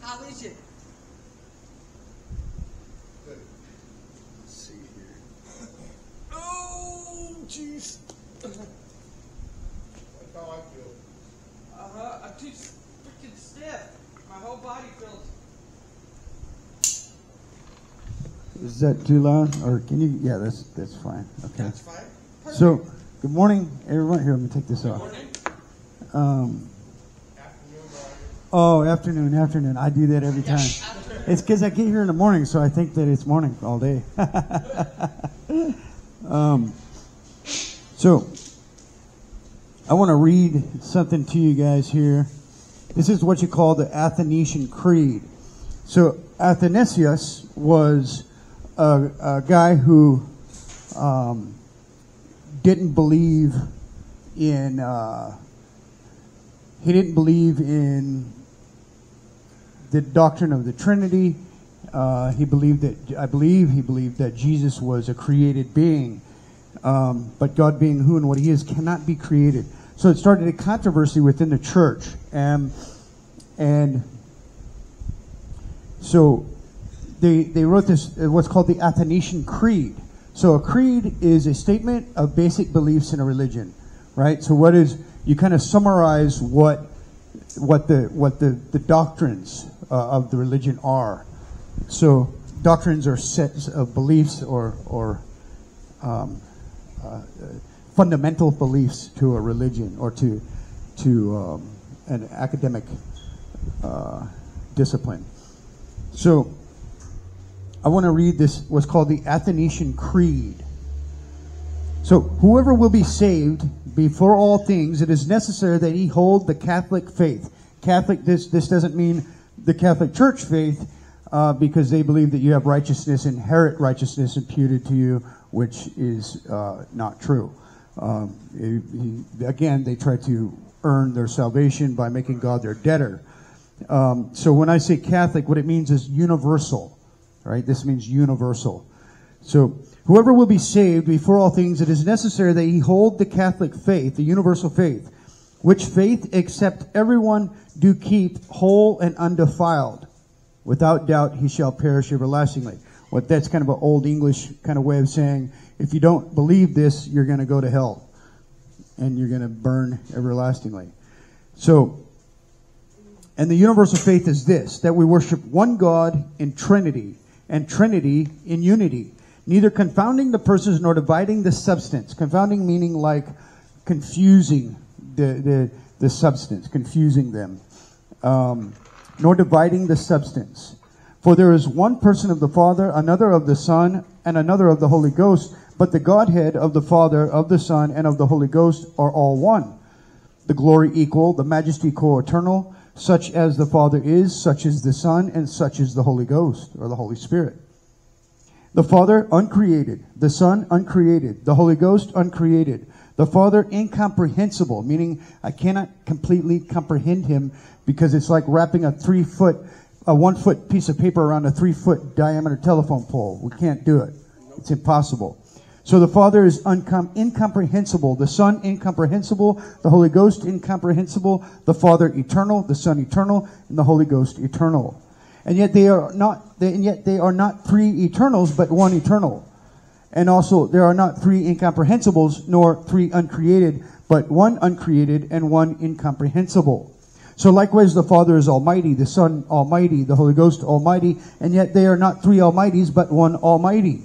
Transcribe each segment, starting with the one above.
How is it? Good. Let's see here. Oh, jeez. That's how I feel. I'm too freaking stiff. My whole body feels. Is that too loud, or can you? Yeah, that's fine. Okay. That's fine. Perfect. So, good morning, everyone. Here, let me take this off. Morning. Afternoon, Brian. Oh, afternoon. I do that every time. It's because I get here in the morning, so I think that it's morning all day. So, I want to read something to you guys here. This is what you call the Athanasian Creed. So, Athanasius was a guy who didn't believe in the doctrine of the Trinity. He believed that Jesus was a created being, but God being who and what He is cannot be created. So it started a controversy within the church, and so they wrote this, what's called the Athanasian Creed. So a creed is a statement of basic beliefs in a religion, right? So you kind of summarize what the doctrines of the religion are. So doctrines are sets of beliefs or fundamental beliefs to a religion or to an academic discipline. So I want to read this, what's called the Athanasian Creed. So, whoever will be saved before all things, it is necessary that he hold the Catholic faith. Catholic, this doesn't mean the Catholic Church faith, because they believe that you have righteousness, inherent righteousness imputed to you, which is not true. Again, they try to earn their salvation by making God their debtor. So when I say Catholic, what it means is universal. Right? This means universal. So, whoever will be saved before all things, it is necessary that he hold the Catholic faith, the universal faith, which faith except everyone do keep whole and undefiled. Without doubt he shall perish everlastingly. That's kind of an old English kind of way of saying, if you don't believe this, you're going to go to hell. And you're going to burn everlastingly. So, and the universal faith is this, that we worship one God in Trinity, and Trinity in unity, neither confounding the persons nor dividing the substance. Confounding meaning like confusing the substance, confusing them, nor dividing the substance. For there is one person of the Father, another of the Son, and another of the Holy Ghost, but the Godhead of the Father, of the Son, and of the Holy Ghost are all one. The glory equal, the majesty co-eternal, such as the Father is, such is the Son, and such is the Holy Ghost, or the Holy Spirit. The Father, uncreated. The Son, uncreated. The Holy Ghost, uncreated. The Father, incomprehensible, meaning I cannot completely comprehend Him, because it's like wrapping a 1 foot piece of paper around a 3 foot diameter telephone pole. We can't do it. It's impossible. So the Father is incomprehensible, the Son incomprehensible, the Holy Ghost incomprehensible, the Father eternal, the Son eternal, and the Holy Ghost eternal. And yet they are not three eternals, but one eternal. And also there are not three incomprehensibles, nor three uncreated, but one uncreated and one incomprehensible. So likewise the Father is almighty, the Son almighty, the Holy Ghost almighty, and yet they are not three almighties, but one almighty.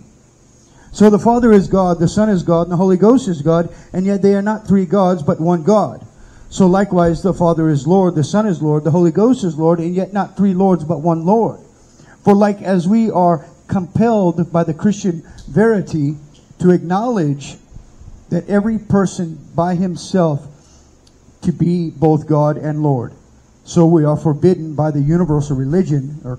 So the Father is God, the Son is God, and the Holy Ghost is God, and yet they are not three gods, but one God. So likewise the Father is Lord, the Son is Lord, the Holy Ghost is Lord, and yet not three Lords, but one Lord. For like as we are compelled by the Christian verity to acknowledge that every person by himself to be both God and Lord, so we are forbidden by the universal religion, or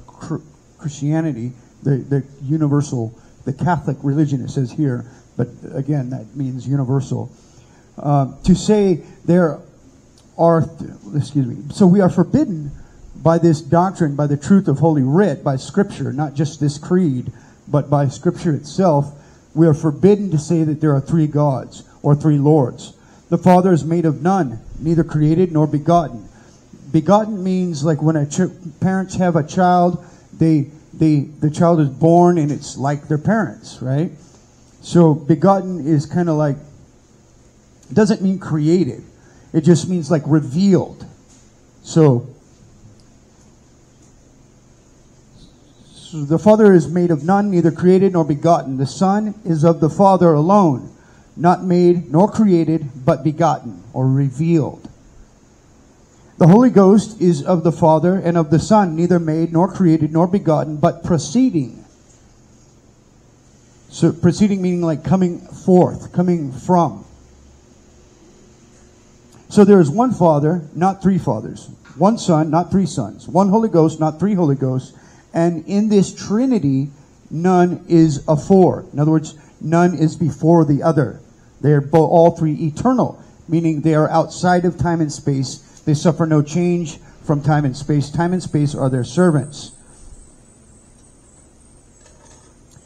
Christianity, the universal, the Catholic religion, it says here, but again, that means universal, to say there are, so we are forbidden by this doctrine, by the truth of Holy Writ, by Scripture, not just this creed, but by Scripture itself. We are forbidden to say that there are three gods or three lords. The Father is made of none, neither created nor begotten. begotten means like when parents have a child, the child is born and it's like their parents, right? So begotten is kind of like, it doesn't mean created. It just means like revealed. So the Father is made of none, neither created nor begotten. The Son is of the Father alone, not made nor created, but begotten or revealed. The Holy Ghost is of the Father and of the Son, neither made nor created nor begotten, but proceeding. So proceeding meaning like coming forth, coming from. So there is one Father, not three fathers. One Son, not three sons. One Holy Ghost, not three Holy Ghosts. And in this Trinity, none is afore. In other words, none is before the other. They are all three eternal, meaning they are outside of time and space. They suffer no change from time and space. Time and space are their servants.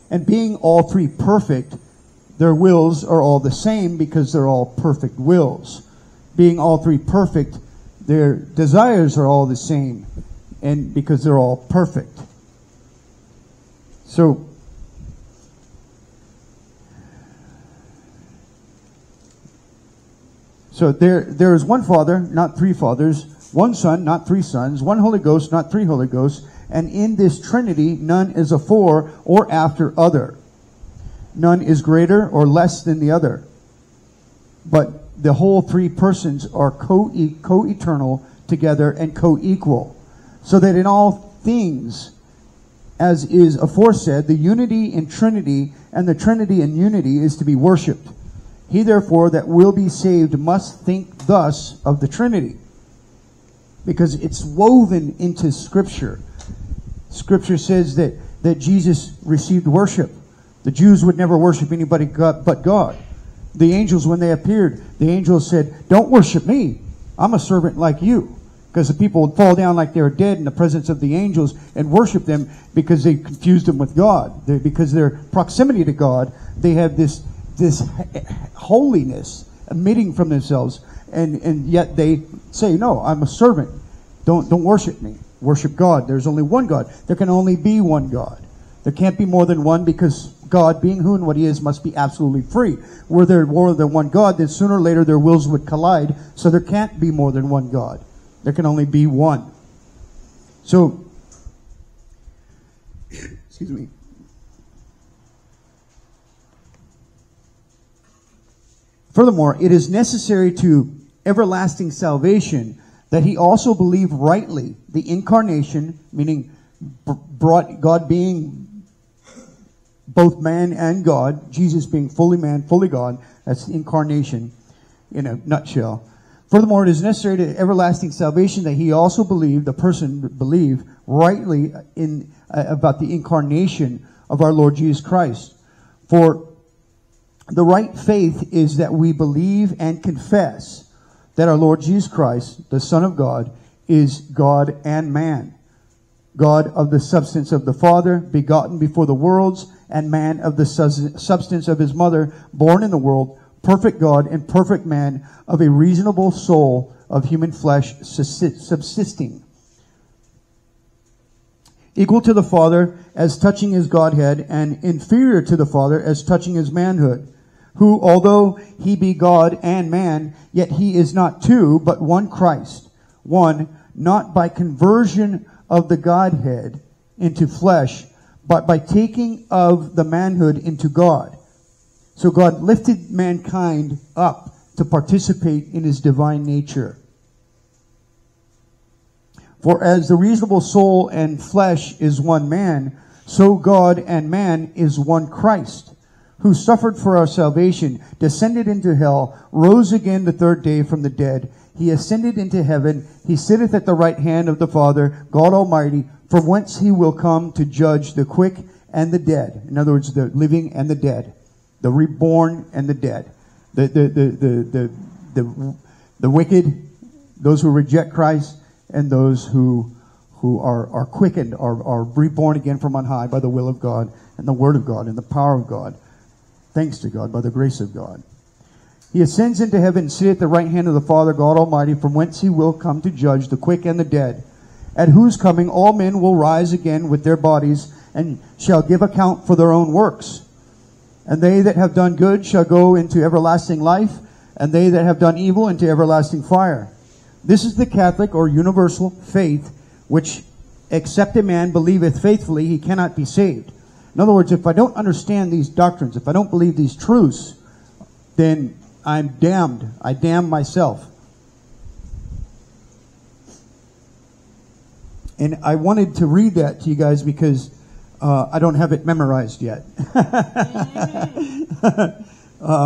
And being all three perfect, their wills are all the same because they're all perfect wills. Being all three perfect, their desires are all the same, and because they're all perfect. So there is one Father, not three fathers, one Son, not three sons, one Holy Ghost, not three Holy Ghosts, and in this Trinity none is afore or after other. None is greater or less than the other. But the whole three persons are co-eternal together and co-equal. So that in all things, as is aforesaid, the unity in Trinity and the Trinity in unity is to be worshipped. He therefore that will be saved must think thus of the Trinity. Because it's woven into Scripture. Scripture says that Jesus received worship. The Jews would never worship anybody but God. The angels, when they appeared, the angels said, "Don't worship me. I'm a servant like you." Because the people would fall down like they were dead in the presence of the angels and worship them because they confused them with God. Because their proximity to God, they have this holiness emitting from themselves, and yet they say, "No, I'm a servant. Don't worship me. Worship God. There's only one God. There can only be one God. There can't be more than one because God, being who and what He is, must be absolutely free. Were there more than one God, then sooner or later their wills would collide, so there can't be more than one God. There can only be one." So, excuse me. Furthermore, it is necessary to everlasting salvation that he also believe rightly the incarnation, meaning brought God being both man and God, Jesus being fully man, fully God. That's the incarnation in a nutshell. Furthermore, it is necessary to everlasting salvation that he also believe, the person believe rightly in about the incarnation of our Lord Jesus Christ. For the right faith is that we believe and confess that our Lord Jesus Christ, the Son of God, is God and man. God of the substance of the Father, begotten before the worlds, and man of the substance of his mother, born in the world, perfect God and perfect man, of a reasonable soul of human flesh subsisting. Equal to the Father as touching his Godhead, and inferior to the Father as touching his manhood, who, although he be God and man, yet he is not two, but one Christ, one, not by conversion of the Godhead into flesh, but by taking of the manhood into God. So God lifted mankind up to participate in his divine nature. For as the reasonable soul and flesh is one man, so God and man is one Christ, who suffered for our salvation, descended into hell, rose again the third day from the dead. He ascended into heaven. He sitteth at the right hand of the Father, God Almighty, from whence he will come to judge the quick and the dead. In other words, the living and the dead, the reborn and the dead, the wicked, those who reject Christ, and those who are quickened, are reborn again from on high by the will of God and the word of God and the power of God. Thanks to God, by the grace of God. He ascends into heaven and sitteth at the right hand of the Father God Almighty, from whence he will come to judge the quick and the dead, at whose coming all men will rise again with their bodies, and shall give account for their own works. And they that have done good shall go into everlasting life, and they that have done evil into everlasting fire. This is the Catholic or universal faith, which except a man believeth faithfully, he cannot be saved. In other words, if I don't understand these doctrines, if I don't believe these truths, then I'm damned. I damn myself. And I wanted to read that to you guys because I don't have it memorized yet.